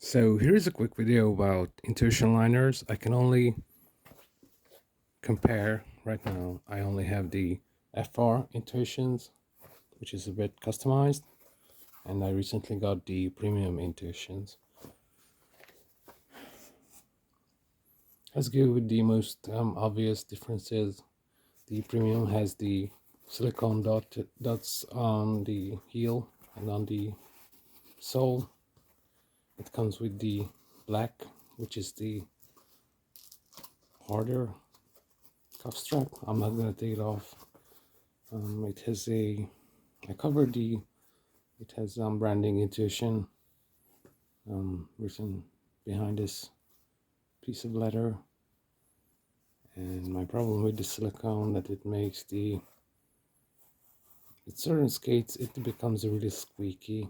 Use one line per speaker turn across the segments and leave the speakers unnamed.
So here's a quick video about Intuition liners. I can only compare right now. I only have the FR Intuitions, which is a bit customized, and I recently got the Premium Intuitions. Let's go with the most obvious differences. The Premium has the silicone dots on the heel and on the sole. It comes with the black, which is the harder cuff strap. I'm not gonna take it off. It has I covered it has branding Intuition written behind this piece of leather. And my problem with the silicone that it makes with certain skates it becomes really squeaky.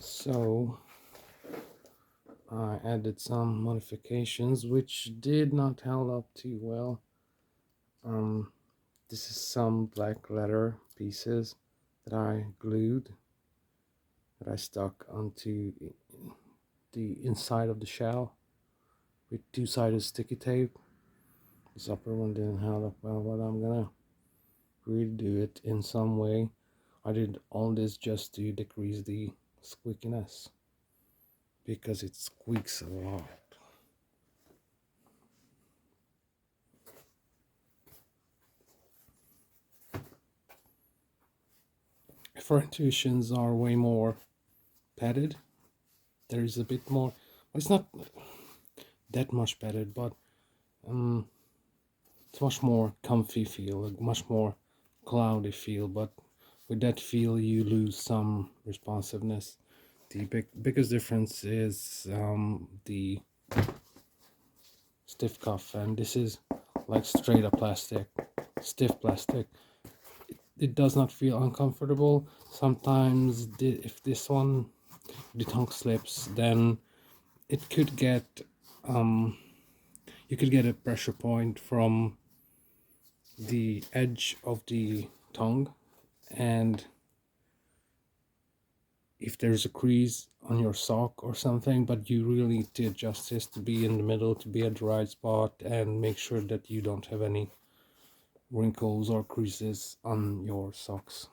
So I added some modifications which did not hold up too well. This is some black leather pieces that I glued, that I stuck onto the inside of the shell with two-sided sticky tape. This upper one didn't hold up well, but I'm gonna redo it in some way. I did all this just to decrease the squeakiness because it squeaks a lot. FR Intuitions are way more padded. There is a bit more, well, it's not that much padded, but it's much more comfy feel, a much more cloudy feel, but with that feel you lose some responsiveness. The biggest difference is the stiff cuff, and this is like straight up plastic, stiff plastic. It does not feel uncomfortable. Sometimes if this one, the tongue slips, then it could get you could get a pressure point from the edge of the tongue, and if there's a crease on your sock or something, but you really need to adjust this to be in the middle, to be at the right spot, and make sure that you don't have any wrinkles or creases on your socks.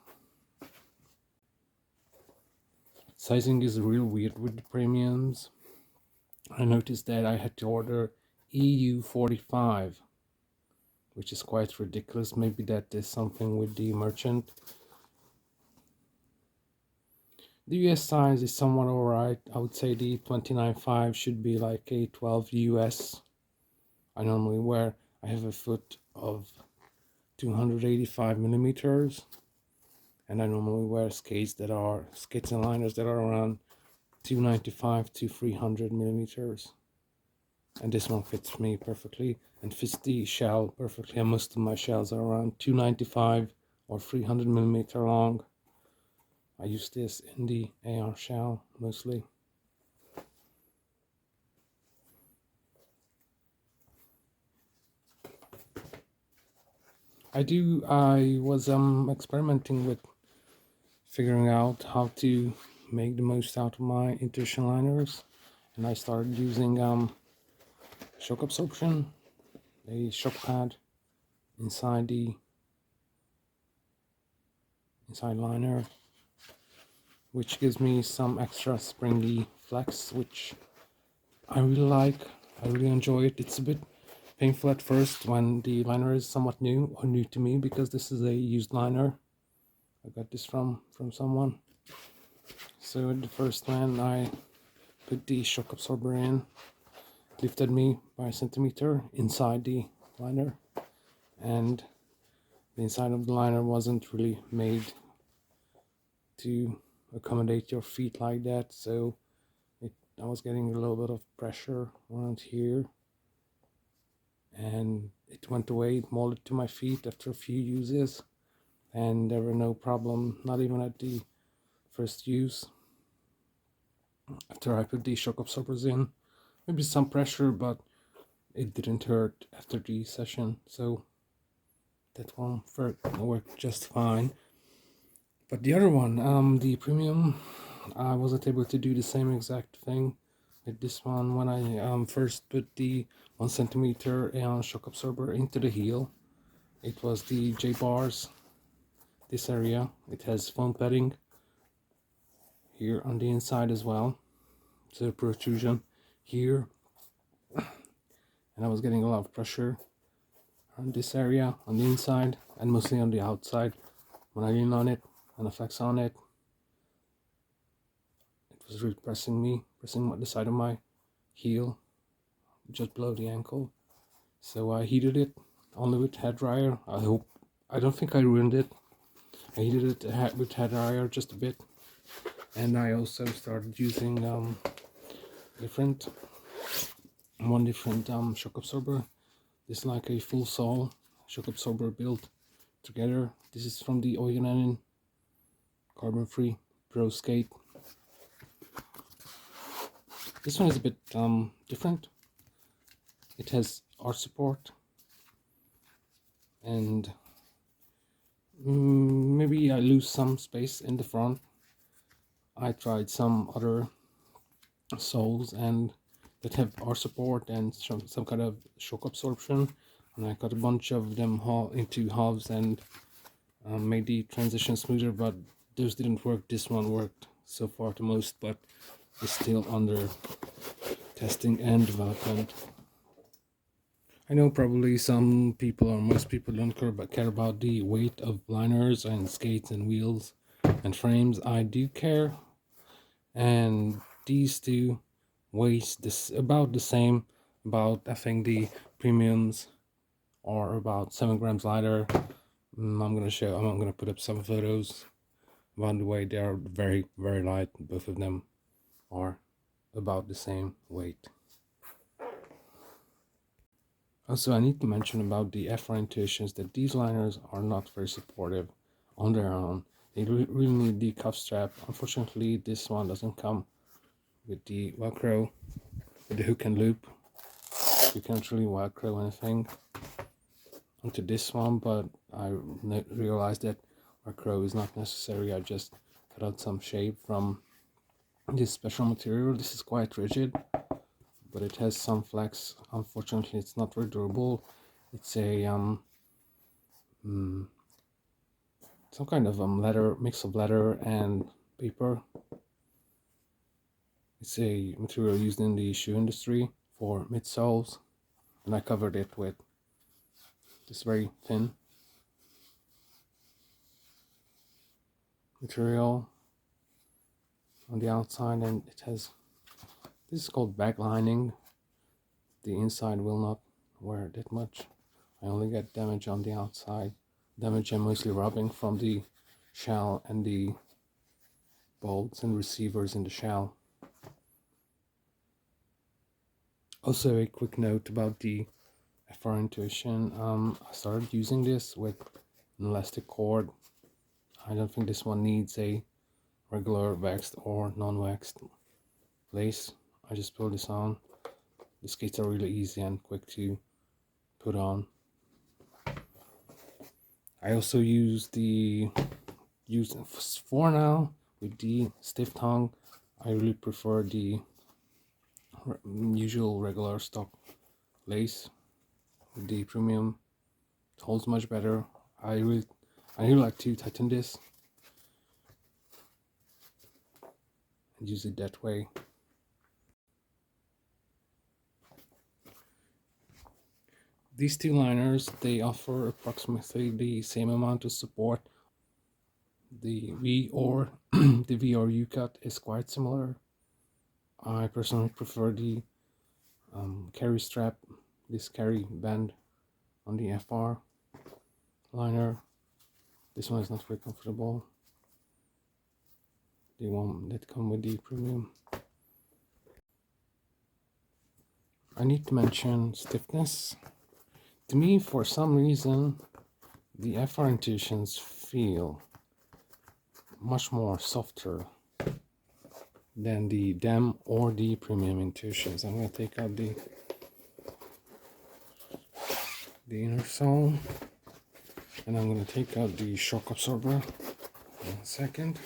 Sizing is real weird with the premiums. I noticed that I had to order EU 45, which is quite ridiculous. Maybe that is something with the merchant. The US size is somewhat alright. I would say the 29.5 should be like a 12 US. I have a foot of 285 millimeters, and I normally wear skates and liners that are around 295 to 300 millimeters. And this one fits me perfectly and fits the shell perfectly, and most of my shells are around 295 or 300 millimeter long. I use this in the AR shell mostly. I was experimenting with figuring out how to make the most out of my Intuition liners, and I started using shock absorption, a shock pad inside the liner, which gives me some extra springy flex, which I really like. I really enjoy it. It's a bit painful at first when the liner is somewhat new to me, because this is a used liner. I got this from someone. So the first when I put the shock absorber in, it lifted me by a centimeter inside the liner, and the inside of the liner wasn't really made to accommodate your feet like that, so I was getting a little bit of pressure around here, and it went away. It molded to my feet after a few uses, and there were no problem, not even at the first use. After I put the shock absorbers in, maybe some pressure, but it didn't hurt after the session, so that one worked just fine. But the other one, the Premium, I wasn't able to do the same exact thing with this one when I first put the 1 centimeter shock absorber into the heel. It was the J bars, this area. It has foam padding here on the inside as well, so a protrusion here, and I was getting a lot of pressure on this area on the inside and mostly on the outside. When I lean on it and I flex on it, it was really pressing the side of my heel just below the ankle. So I heated it only with hair dryer. I don't think I ruined it. I heated it with hair dryer just a bit, and I also started using different shock absorber. This is like a full saw shock absorber built together. This is from the Oiganen carbon free Pro Skate. This one is a bit different. It has arch support, and maybe I lose some space in the front. I tried some other soles and that have arch support and some kind of shock absorption, and I got a bunch of them into halves and made the transition smoother, but those didn't work. This one worked so far the most, but it's still under testing and development. I know probably some people or most people don't care about the weight of liners and skates and wheels and frames. I do care, and these two weighs about the same. I think the premiums are about 7 grams lighter. I'm gonna put up some photos about the way they are very, very light. Both of them are about the same weight. Also, I need to mention about the FR Intuitions that these liners are not very supportive on their own. They really need the cuff strap. Unfortunately, this one doesn't come with the Velcro, with the hook and loop. You can't really Velcro anything onto this one, but I realized that Velcro is not necessary. I just cut out some shape from this special material. This is quite rigid, but it has some flex. Unfortunately, it's not very durable. It's a some kind of leather, mix of leather and paper. It's a material used in the shoe industry for midsoles, and I covered it with this very thin material on the outside, and it has, this is called back lining. The inside will not wear that much. I only get damage on the outside. Damage and mostly rubbing from the shell and the bolts and receivers in the shell. Also, a quick note about the FR Intuition. I started using this with an elastic cord. I don't think this one needs a regular waxed or non-waxed lace. I just put this on. The skates are really easy and quick to put on. I also use for now with the stiff tongue. I really prefer the usual regular stock lace with the premium. It holds much better. I really like to tighten this and use it that way. These two liners, they offer approximately the same amount of support. The V or the V or U cut is quite similar. I personally prefer the carry strap, this carry band on the FR liner. This one is not very comfortable. The one that come with the premium. I need to mention stiffness. To me, for some reason, the FR Intuitions feel much more softer than the DEM or the premium Intuitions. I'm going to take out the inner sole, and I'm going to take out the shock absorber in a second.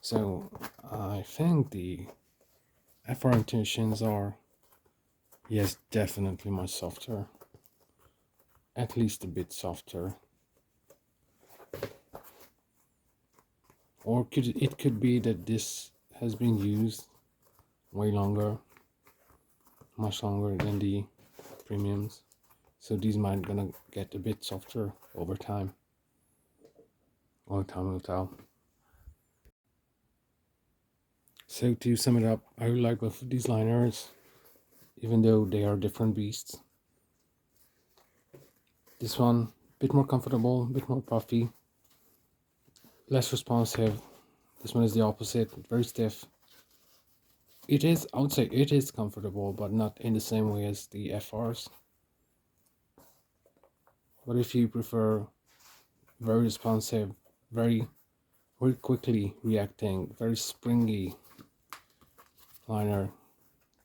So I think the FR Intuitions are, yes, definitely much softer, at least a bit softer. Or it could be that this has been used way longer, much longer than the premiums, so these might gonna get a bit softer over time. Only time will tell. So to sum it up, I really like both of these liners, even though they are different beasts. This one, a bit more comfortable, a bit more puffy, less responsive. This one is the opposite, very stiff. It is, I would say it is comfortable, but not in the same way as the FRs. But if you prefer very responsive, very quickly reacting, very springy liner,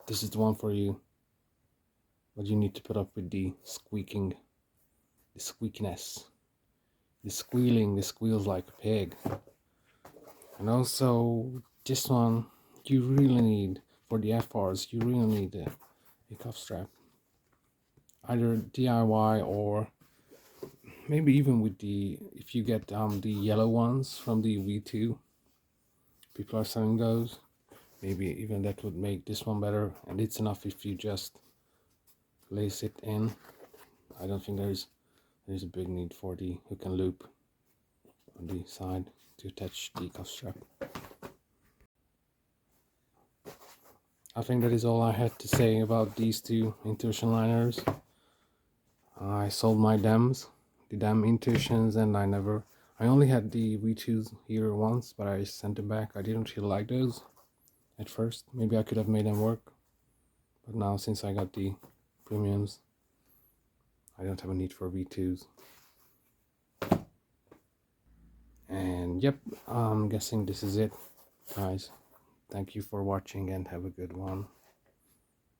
this is the one for you. But you need to put up with the squeaking, the squeakiness, the squealing, the squeals like a pig. And also this one, you really need, for the FRs, you really need a cuff strap. Either DIY or maybe even with the, if you get the yellow ones from the V2, people are selling those. Maybe even that would make this one better, and it's enough if you just lace it in. I don't think there's a big need for the hook and loop on the side to attach the cuff strap. I think that is all I had to say about these two Intuition liners. I sold my DAMs, the DAM Intuitions, and I only had the V2s here once, but I sent them back. I didn't really like those at first. Maybe I could have made them work, but now since I got the premiums, I don't have a need for V2s. And yep, I'm guessing this is it, guys. Thank you for watching and have a good one.